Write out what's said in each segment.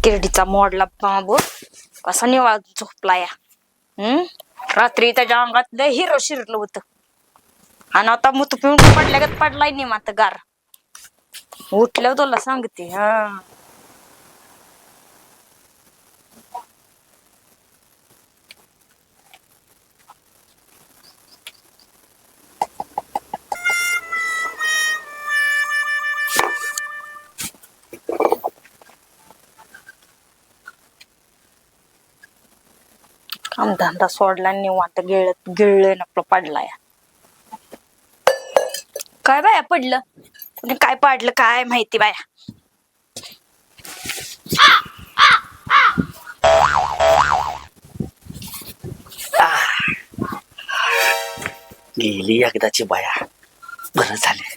किरडीचा मोडला बाबू कसा निवाळ झोपला या. रात्री त्याच्या अंगात लय हिरो शिरलं होतं आणि आता मुत पिऊन पडल्यागत पडलाय निमात गार. उठल्यावर तुला सांगते. हा कामधंदा सोडला निवांत गिळलं आपलं पडलाय. काय बाया पडलं कुणी काय पाडलं काय माहिती बाया. गेली एकदाची बाया. बरं झाले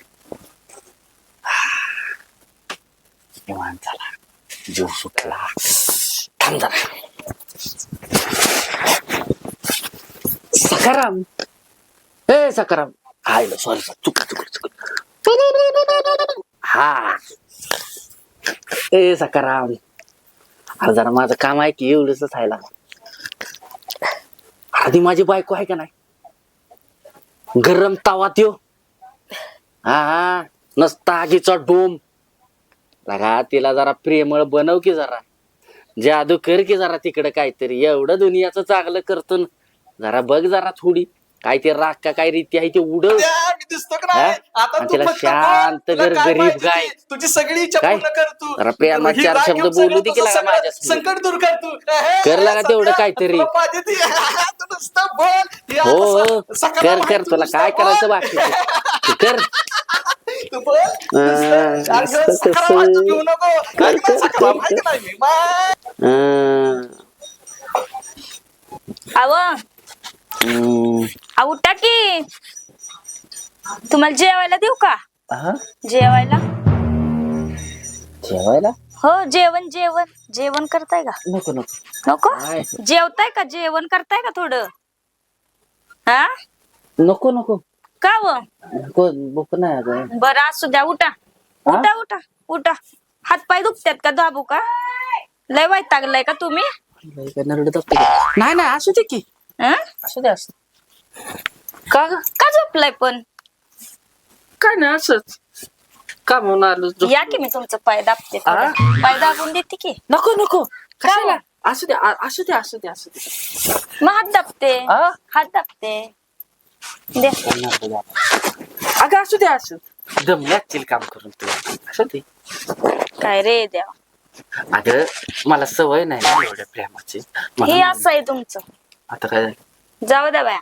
निवांत झाला. जीव सुटला. थांब जरा. सकाराम ए सकाराम. हाय सॉरी चुकलं. हा ए सकाराम. अरे जरा माझं काम आहे की एवढंच व्हायला. आधी माझी बायको आहे का नाही गरम तावा त्यो. हा नसता आगीचा डोम लगा. तिला जरा प्रेमळ बनव की जरा. जादू कर की जरा तिकडे काहीतरी. एवढं दुनियाचं चांगलं करतो जरा बघ जरा थोडी काय ते राग का काय रीती आहे ते उडव. तिला शांत कर गरीब गाय. तुझी सगळी इच्छा काय पूर्ण कर तू. जरा प्रेमात चार शब्द बोलू दे की लागा माझ्या संकट दूर कर तू. कर लागा तेवढं काहीतरी. हो कर तुला काय करायचं बाकी तू कर. उठा की. तुम्हाला जेवायला देऊ का? जेवायला जेवायला हो. जेवण जेवण जेवण करताय का? नको नको जेवताय का? जेवण करताय का थोडं? हा नको का व? नको भूक नाही अगं. बरं असू द्या. उठा उठा उठा उठा. हात पाय दुखतात का? दाबू का? लय वैतागलाय का तुम्ही? नाही असू दे की. असू दे असू. का झोपलाय पण? काय नाही असंच काम होऊन आलो. या की मी तुमचं पाय दाबते. पाय दाबून देते की. नको कशाला? असू दे. मग हात दाबते. हात दाबते दे. अगं असू दे. दमल्यातील काम करून तू. असू दे. काय रे देवा. अगं मला सवय नाही ना एवढ्या प्रेमाची. हे असं आहे तुमचं. आता काय जाऊ द्या बाया.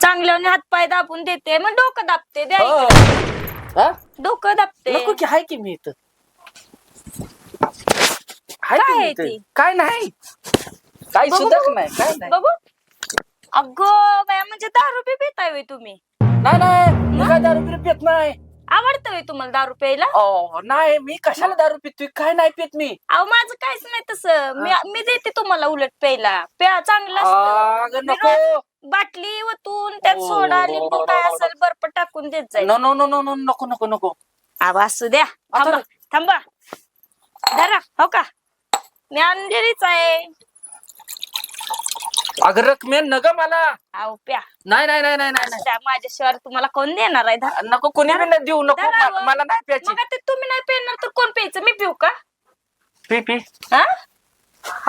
चांगल्याने हात पाय दाबून देते मग डोकं दाबते. द्या डोकं दाबते. नको की हाय की मी इथं. काय ती? काय नाही काय सुद्धा नाही. काय नाही बघू. अगं बाया म्हणजे दारू बी पिताय व्हय तुम्ही? नाही मी काय दारू पित नाही. आवडतं व्हय तुम्हाला दारू प्यायला? नाही मी कशाला दारू पितोय. काय नाही पित मी. अहो माझं काहीच नाही तसं. मी देते तुम्हाला उलट प्यायला. प्या चांगलं अगं नको. बाटली वतून त्यात सोडा लिंबू काय असेल बर्फ टाकून देत जाईल. नको. अहो असू द्या. थांबा धरा. हो का मी आणलेलीच आहे. अगं रकमेन नग मला. अहो प्या. नाही माझ्याशिवाय तुम्हाला कोण देणार आहे? नको कोणी नाही देऊ नको. मला नाही प्यायची. मग तुम्ही नाही पेणार तर कोण प्यायचं? मी पिऊ का? पी हा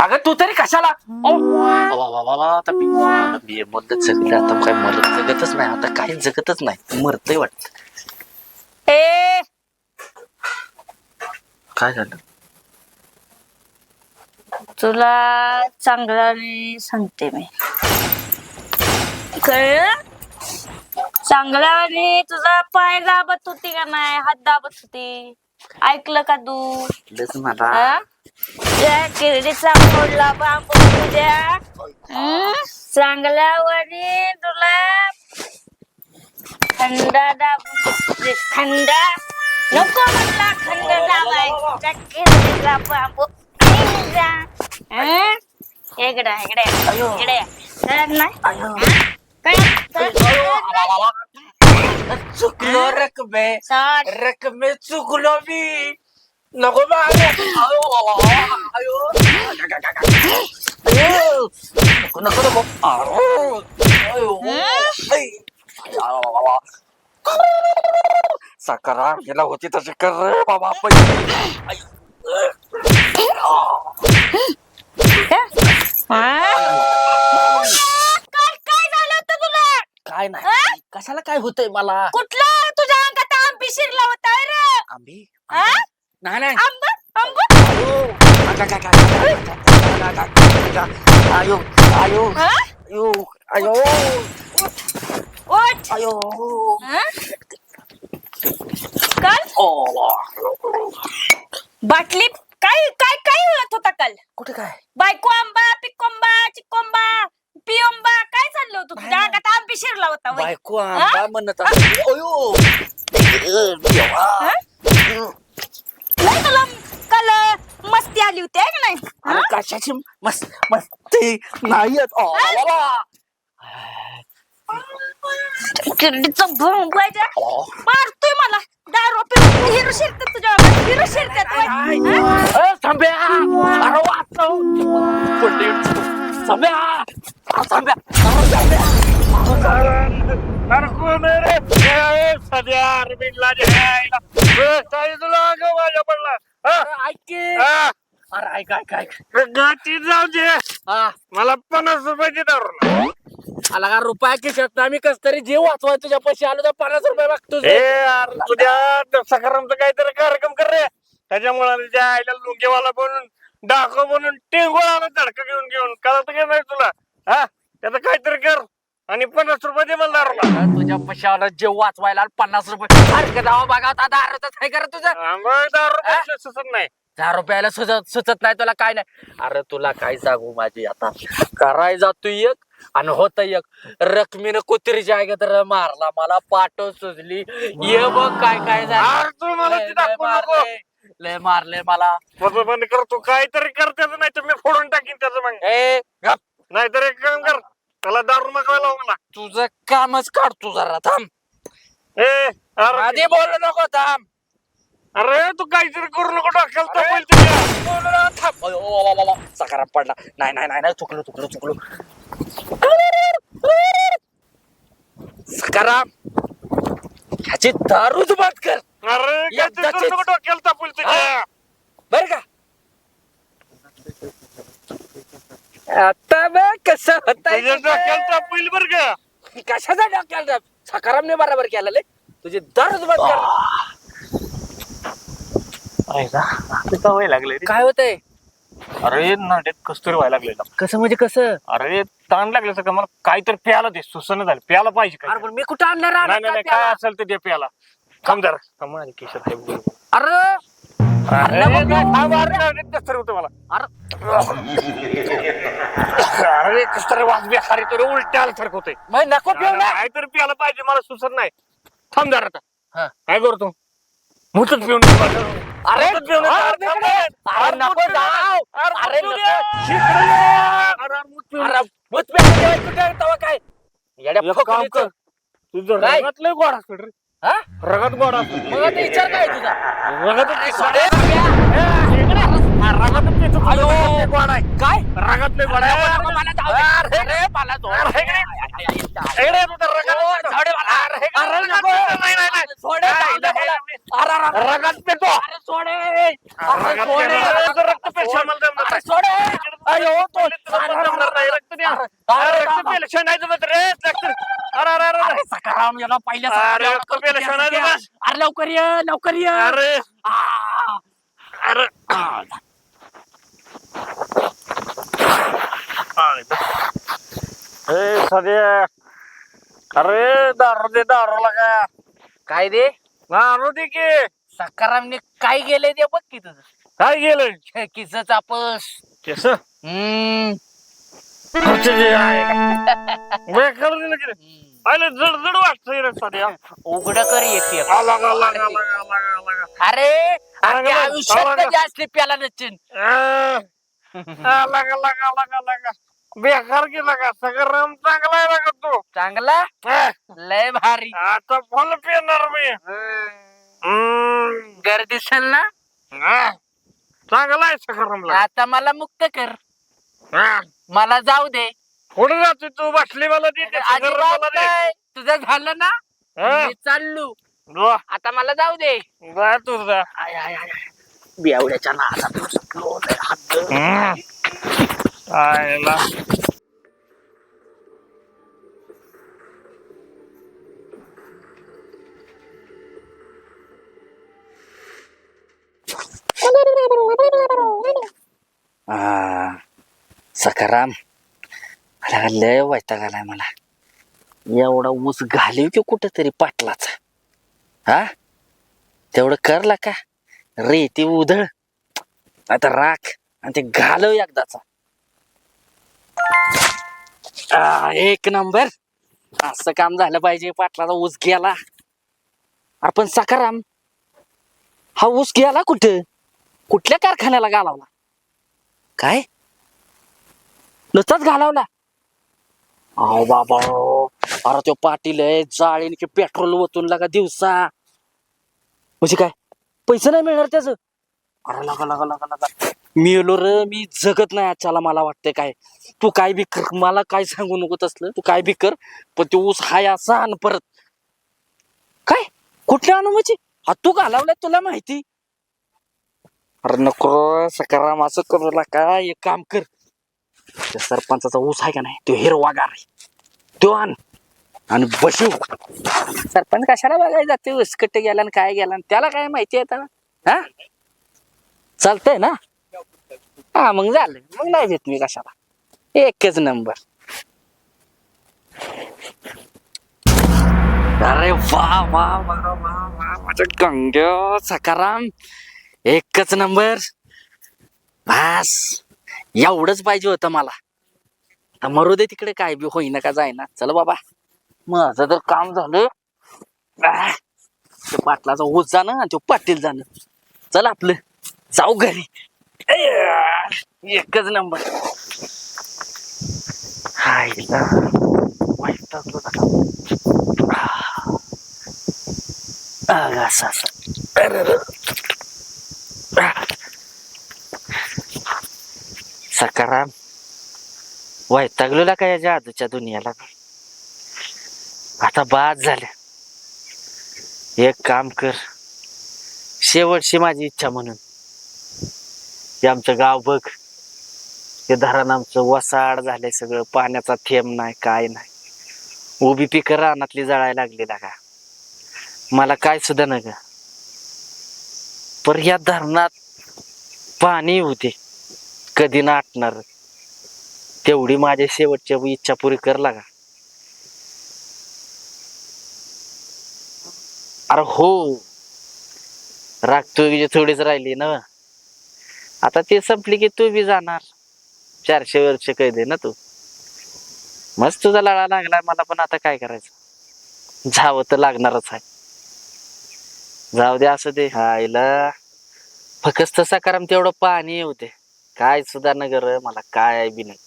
अगं तू तरी कशाला. आता मरत जगले. आता काय मरत जगतच नाही. आता काही जगतच नाही. मरतय वाटत. काय झालं? तुला चांगल्याने सांगते मी. कळलं? चांगल्याने तुझा पाय दाबत होती का नाही? हात दाबत होती. ऐकलं का तू? मला त्या किरडीचा मोडला बांबू तुझ्या. चांगल्याने तुला खंडा दाबून. खंडा नको म्हणला. खंड दाबायचा किरडीचा बांबू. इकडे चुकलो रकमे चुकलो मी. नको बा आयो नको नको नको सकाराम गेला होती तशी कर रे बाबा काय काय झालं होतं तुला काय नाही कशाला काय होतंय मला कुठलं तुझ्या अंगात आंबी शिरला होता रे आंबी हा? नाही नाही आंब आंब आयो आयो हा? आयो आयो उठ आयो हा? काल बाटली काय काय काय होत होता काल कुठे काय बायको आंबा पिकोंबा चिकोंबा पियोंबा काय चाललं होतं तुझ्या अंगात आंबी शिरला होता वय. बायको आंबा म्हणत असेल. अयो देवा. हा? नाही तुला काल मस्ती आली होती आहे का नाही अरे हा? कशाची मस्ती नाही येत. बाबा. किडीचं भोंग व्हायचं. मारतोय मला दारू पिऊन हिरो शिरतात तुझ्या अंगात हिरो शिरतात वय. हा? थांब्या अरे वाचव थांब्या थांब्या अरे कोण आहे रे सध्या अरविंदला काय तुला अगं माझ्या पडला ऐक अरे ऐक ऐक ऐक गाठी जाऊ दे हा मला 50 रुपयाची दारू आला का रुपया खिशात आम्ही कस तरी जीव वाचवाय तुझ्या पैसे आलो तर 50 रुपये मागतो ए यार तुझ्या सकारामचा काहीतरी कार्यक्रम कर रे त्याच्यामुळे तुझ्या आईला लुंगेवाला बनून डाको बनून टेंगोळाला धडका घेऊन घेऊन कळत काय नाही तुला हा त्याचं काहीतरी कर आणि 50 रुपये दे मला दारूला तुझ्या पैसे आला जीव वाचवायला 50 रुपये सारखं जावं बघा दारूच काय करा तुझं आंबा दारू सुचत नाही 10 रुपयाला सुचत नाही तुला काय नाही अरे तुला काय सांगू माझी आता कराय जातो एक आणि होत एक रकमीनं कुत्रीची आहे का तर मारला मला पाठव सुचली ये बघ काय काय यार, तू मला ते दाखवू नको. लय मारले मला माझं बंद कर तू काहीतरी कर त्याचं नाही तर मी फोडून टाकीन त्याचं मग ए गप. नाहीतर एक काम कर त्याला दारू मागवायला लावू मला तुझं कामच काढतो जरा थांब ए अरे आधी बोलू नको थांब अरे तू काहीतरी करू नको डोक्याला तापेल तुझ्या थांब सकाराम पडला नाही नाही नाही नाही चुकलो सकाराम ह्याची दारूच बंद कर अरे काहीतरी करू नको डोक्याला तापेल तुझ्या बर का आता बघ कसं तुझ्या डोक्याला होत तापेल बर का कशाचा डोक्याला सकारामने बरोबर केलं ले तुझी दारूच बंद कर सवय लागले काय होतंय अरे नाट्यात कस्तुरी व्हायला लागले कसं म्हणजे कसं अरे ताण लागले सगळं मला काहीतरी प्यायला दे सुसन झालं प्यायला पाहिजे काय अरे पण मी कुठं आणलं नाही नाही नाही, काय राहणार असेल ते दे प्यायला थांब जरा थांब माझ्या खिशात आहे बघ. अरे अरे अरे नाही, थांब, अरे नाट्यात कस्तुरी होतं मला अरे कस्तुरी वाज बेकारी तो रे उलट्या आल्यासारखं होतंय मग नको पिऊ ना काहीतरी प्यायला पाहिजे मला सुचत नाही थांब जरा हा. आता काय करतो मुठच पिऊन अरे मुठच पिऊन अरे अरे नको जाऊ अरे नको. अरे भूत पेट जेवायचं कुठं तेव्हा काय येड्या एक काम कर फोकलीचं. तुझं काय? रगात लय गोड असतो रे हा? रगात गोड असतो मग आता विचार काय तुझा रगात अरे रगात पितो अयो. गोड आहे काय रगात लय गोड आहे नको मला जाऊ दे. अरे मला जाऊ दे. अरे, इकडे तुझं रगात ओ, जाऊ दे मला. अरे नको. नाही नाही नाही सोडे, जाऊ दे मला. अरे, अरे, अरे. रगात पितो अरे सोडे अरे रगात सोडे पितो. तुझं रक्त पेक्षा मला जमणार अरे नाही. सोडे अयो तो तुला जमणार नाही. रक्त द्या. अरे, रक्त पेल्याशिवाय नाही जमत रे. रक्त. अरे अरे अरे अरे सकाराम याला पहिल्या अरे, सकाळी रक्त पेल्याशिवाय नाही जमत. अरे लवकर ये अरे आ. अरे ए सध्या अरे दारू लागा काय दे दारू दे की सकारामने काय गेलंय ते बघ की तुझं काय गेलं किस चापस केस हम्म बेकार दिलं की रे. अरे जड जड वाटतंय रे सध्या उघड कर एक आला आला आला आला आला अरे आला, आयुष्यात आला. कधी असली प्याला नसतील लगा लगा लगा लगा बेकार गेला का सगळं रम चांगला आहे लगा तू चांगला हा, लय भारी आता फुल पिणार मी घर दिसेल ना हा? चांगला आहे सकारामला. आता मला मुक्त कर, हा? मला जाऊ दे. पुढे जातो तू बसली मला दे ते सकाराम अजिबात मला दे. नाही. तुझं झालं ना, हा? मी चाललो. जा आता मला जाऊ दे. जा तू जा. आय आय आय बेवड्याच्या नादात सुटलो लय हात. आयला सकाराम, अरे लय वैताग आलाय मला. एवढा ऊस घालीव की कुठेतरी पाटलाचा. हा, तेवढं करला का रेती उधळ, आता राख आणि ते घालव एकदाचा. एक नंबर. असं काम झालं पाहिजे. पाटलाचा ऊस गेला. आपण सकाराम, हा ऊस गेला कुठं? कुठल्या कारखान्याला घालावला? काय नुसताच घालावला? अहो बाबा, अरे तो पाटील आहे जाळीन की पेट्रोल ओतून लागा दिवसा. म्हणजे काय पैसे नाही मिळणार त्याच? अरे लगा लगा लगा लगा, मेलो र मी, जगत नाही आजच्याला. मला वाटतंय काय, तू काय बी कर, मला काय सांगू नको तसलं. तू काय बी कर, पण तो ऊस हाय असा आण परत. काय कुठल्या आणू म्हणजे? हा तू घालावलाय तुला माहिती? अरे नको सकाराम, असं करू काय. एक काम कर, त्या सरपंचाचा ऊस आहे का नाही, तो हिरवा गार आहे, तो आण आणि बसू. सरपंच कशाला बघायला जाते उसकट गेला आणि काय गेला, त्याला काय माहिती आहे ना. हा चालतंय ना. हा मग झालं, मग नाही भेट मी कशाला. एकच नंबर. अरे वा वा वा वा वा, माझ्या गंग्या सकाराम, एकच नंबर. बस एवढंच पाहिजे होतं मला. आता मरू दे तिकडे, काय बी होईना का जाईना. चल बाबा, माझं तर काम झालं. ते पाटलाचा ऊस जाणं आणि तो पाटील जाणं. चल आपलं जाऊ घरी. एकच नंबर. हायला वैतागलो आता. सकाराम, वैतागलो का या जादूच्या दुनियाला. आता बाद झालं. एक काम कर, शेवटची माझी इच्छा म्हणून, ते आमचं गाव बघ, ते धरण आमचं वसाड झालंय सगळं, पाण्याचा थेंब नाही काय नाही. उभी पिकं रानातली जळायला लागलेला का, मला काय सुद्धा नका. पर या धरणात पाणी होते, कधी ना आटणार. तेवढी माझ्या शेवटच्या इच्छा पुरी करला का. अरे हो, राखतो थोडीच राहिली ना. आता ते संपली की तू बी जाणार. 400 वर्ष कैद आहे ना तू. मस्त तुझा लळा लागलाय मला, पण आता काय करायचं, जावं तर लागणारच आहे. जाऊ दे, असं दे. आईला फक्त सकाराम तेवढं पाणी येऊ दे, काय सुद्धा न कर मला, काय बी नाही.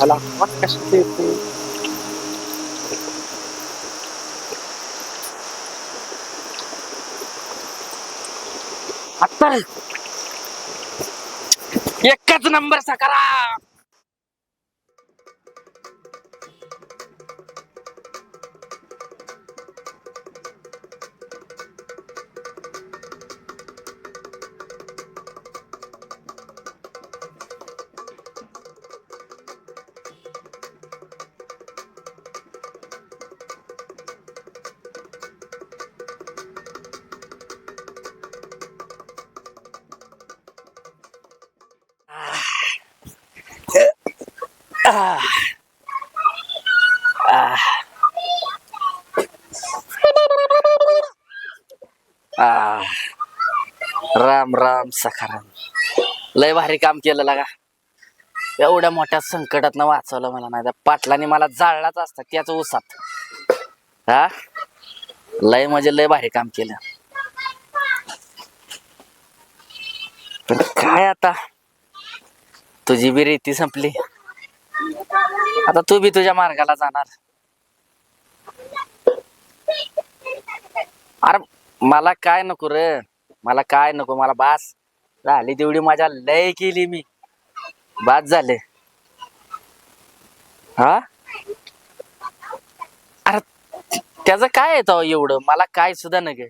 मला कशाचे येते. आता एकच नंबर सकाराम. राम राम सखाराम, लय भारी काम केलं लगा. एवढ्या मोठ्या संकटात वाचवलं मला. नाही तर पाटलाने मला जाळलाच असता त्याच ऊसात. हा लय म्हणजे लय भारी काम केलं. पण काय आता, तुझी बी रीती संपली. आता तू बी तुझ्या मार्गाला जाणार. अरे मला काय नको रे, मला काय नको, मला बास झाली तेवढी मजा लय केली मी, बास झाले. हा अरे त्याचं काय येतं एवढं, मला काय सुद्धा नका.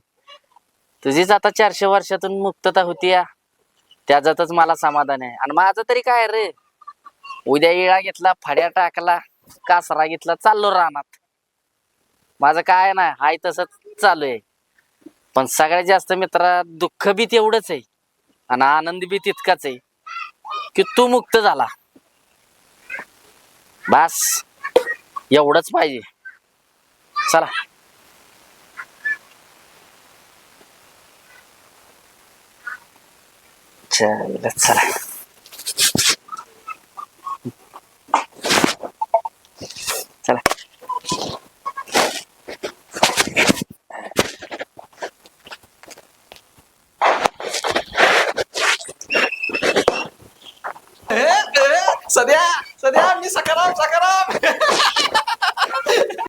तुझीच आता 400 वर्षातून मुक्तता होती या, त्याच्यातच मला समाधान आहे. आणि माझं तरी काय रे, उद्या येळा घेतला, फाड्या टाकला, कासरा घेतला, चाललो रानात. माझं काय नाही, हाय तसंच चालू आहे. पण सगळ्यात जास्त मित्रा दुःख बी तेवढंच आहे आणि आनंद बी तितकाच आहे की तू मुक्त झाला. बस एवढंच पाहिजे. चला चला. चला सध्या सध्या मी सकाराम सकाराम